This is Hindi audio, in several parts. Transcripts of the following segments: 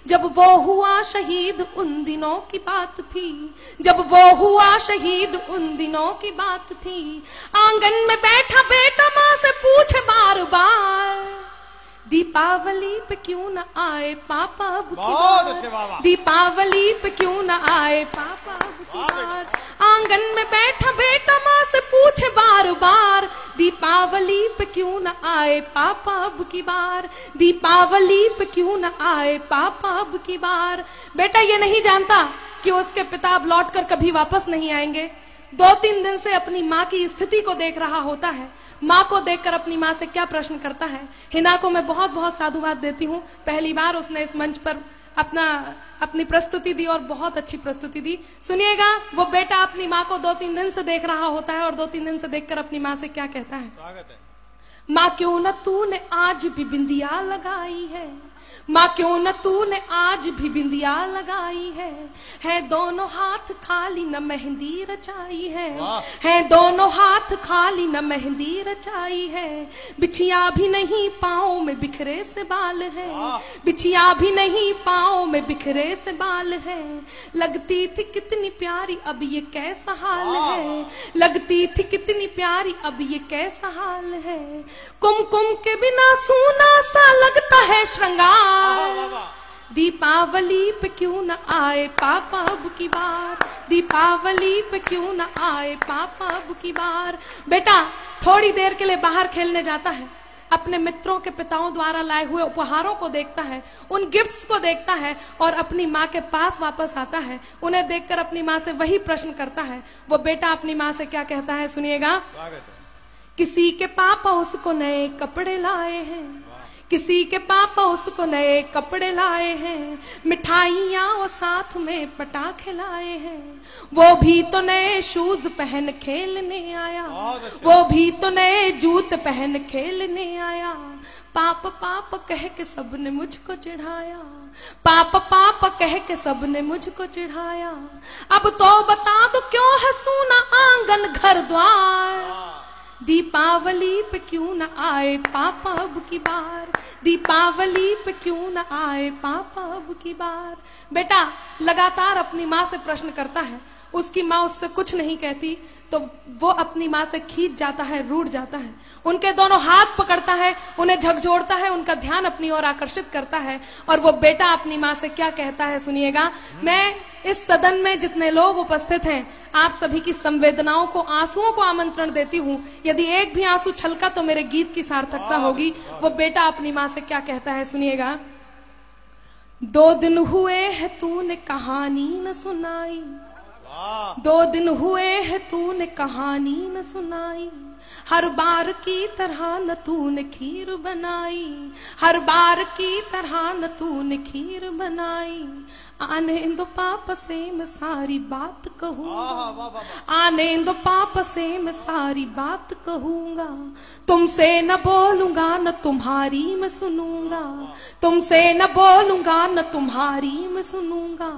जब वो हुआ शहीद उन दिनों की बात थी, जब वो हुआ शहीद उन दिनों की बात थी। आंगन में बैठा बेटा माँ से पूछे बार बार, दीपावली पे क्यों न आए पापा अब की बार, दीपावली पे क्यों न आए पापा अब की बार। आंगन में बैठा बेटा माँ से पूछे बार बार, दीपावली पे क्यों न आए पापा अब की बार, दीपावली पे क्यों न आए पापा अब की बार। बेटा ये नहीं जानता कि उसके पिता अब लौट कर कभी वापस नहीं आएंगे। 2-3 दिन से अपनी माँ की स्थिति को देख रहा होता है। माँ को देखकर अपनी माँ से क्या प्रश्न करता है। हिना को मैं बहुत बहुत साधुवाद देती हूँ, पहली बार उसने इस मंच पर अपनी प्रस्तुति दी और बहुत अच्छी प्रस्तुति दी। सुनिएगा, वो बेटा अपनी माँ को 2-3 दिन से देख रहा होता है और 2-3 दिन से देखकर अपनी माँ से क्या कहता है। स्वागत है। माँ क्यों न तूने आज भी बिंदिया लगाई है, माँ क्यों न तूने आज भी बिंदिया लगाई है दोनों हाथ खाली न मेहंदी रचाई है दोनों हाथ खाली न मेहंदी रचाई है। बिछिया भी नहीं पाँव में बिखरे से बाल है, बिछिया भी नहीं पाँव में बिखरे से बाल है। लगती थी कितनी प्यारी अब ये कैसा हाल है, लगती थी कितनी प्यारी अब ये कैसा हाल है। कुमकुम के बिना सूना सा लगता है श्रृंगार, दीपावली पे क्यों न आए पापा अब की बार, दीपावली पे क्यों न आए पापा अब की बार। बेटा थोड़ी देर के लिए बाहर खेलने जाता है, अपने मित्रों के पिताओं द्वारा लाए हुए उपहारों को देखता है, उन गिफ्ट्स को देखता है और अपनी माँ के पास वापस आता है। उन्हें देखकर अपनी माँ से वही प्रश्न करता है। वो बेटा अपनी माँ से क्या कहता है, सुनिएगा। किसी के पापा उसको नए कपड़े लाए हैं, किसी के पापा उसको नए कपड़े लाए हैं, मिठाइयाँ और साथ में पटाखे लाए हैं। वो भी तो नए शूज पहन खेलने आया, वो भी तो नए जूते पहन खेलने आया। पाप पाप कह के सबने मुझको चिढ़ाया, पाप पाप कह के सबने मुझको चिढ़ाया। अब तो बता दो क्यों है सूना आंगन घर द्वार, दीपावली पे क्यों न आए पापा अब की बार, दीपावली पे क्यों न आए पापा अब की बार। बेटा लगातार अपनी माँ से प्रश्न करता है, उसकी माँ उससे कुछ नहीं कहती तो वो अपनी माँ से खींच जाता है, रूठ जाता है। उनके दोनों हाथ पकड़ता है, उन्हें झकझोरता है, उनका ध्यान अपनी ओर आकर्षित करता है और वो बेटा अपनी माँ से क्या कहता है, सुनिएगा। मैं इस सदन में जितने लोग उपस्थित हैं, आप सभी की संवेदनाओं को, आंसुओं को आमंत्रण देती हूँ। यदि एक भी आंसू छलका तो मेरे गीत की सार्थकता होगी। वो बेटा अपनी माँ से क्या कहता है, सुनिएगा। 2 दिन हुए है तूने कहानी न सुनाई, 2 दिन हुए है तूने कहानी न सुनाई, हर बार की तरह न तूने खीर बनाई, हर बार की तरह न तूने खीर बनाई। आने दो पाप से मैं सारी बात कहूँगा, आने दो पाप से मैं सारी बात कहूँगा। तुमसे न बोलूंगा न तुम्हारी मैं सुनूंगा, तुमसे न बोलूंगा न तुम्हारी मैं सुनूंगा।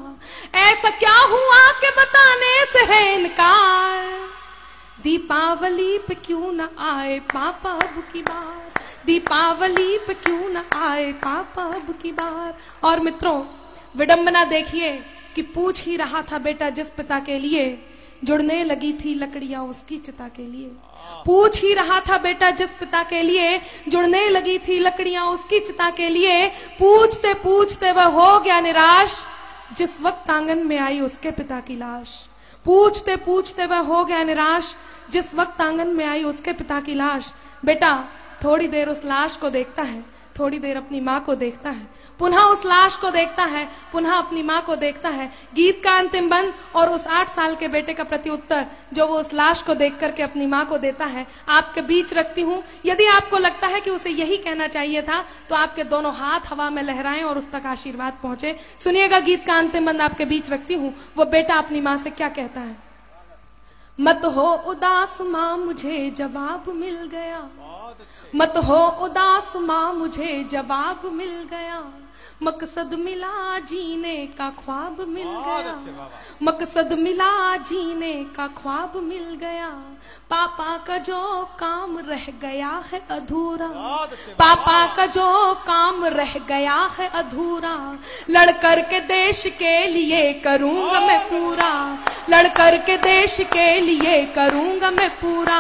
ऐसा क्या हुआ कि बताने से है इनकार, दीपावली पे क्यों न आए पापा अब की बार, दीपावली पे क्यों न आए पापा अब की बार। और मित्रों विडंबना देखिए कि पूछ ही रहा था बेटा जिस पिता के लिए, जुड़ने लगी थी लकड़ियां उसकी चिता के लिए। पूछ ही रहा था बेटा जिस पिता के लिए, जुड़ने लगी थी लकड़ियां उसकी चिता के लिए। पूछते पूछते वह हो गया निराश, जिस वक्त आंगन में आई उसके पिता की लाश। पूछते पूछते वह हो गया निराश, जिस वक्त आंगन में आई उसके पिता की लाश। बेटा थोड़ी देर उस लाश को देखता है, थोड़ी देर अपनी माँ को देखता है, पुनः उस लाश को देखता है, पुनः अपनी माँ को देखता है। गीत का अंतिम बंद और उस 8 साल के बेटे का प्रत्युत्तर जो वो उस लाश को देख करके अपनी माँ को देता है, आपके बीच रखती हूँ। यदि आपको लगता है कि उसे यही कहना चाहिए था तो आपके दोनों हाथ हवा में लहराएं और उस तक आशीर्वाद पहुंचे। सुनिएगा, गीत का अंतिम बंद आपके बीच रखती हूँ। वो बेटा अपनी माँ से क्या कहता है। मत हो उदास माँ मुझे जवाब मिल गया, मत हो उदास माँ मुझे जवाब मिल गया। मकसद मिला जीने का ख्वाब मिल गया, मकसद मिला जीने का ख्वाब मिल गया। पापा का जो काम रह गया है अधूरा, पापा का जो काम रह गया है अधूरा, लड़कर के देश के लिए करूंगा मैं पूरा, लड़कर के देश के लिए करूंगा मैं पूरा।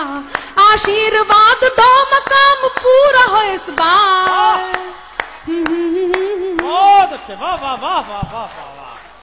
आशीर्वाद दो मकाम पूरा हो इस बार। बहुत अच्छे, वाह वाह वाह वाह वाह।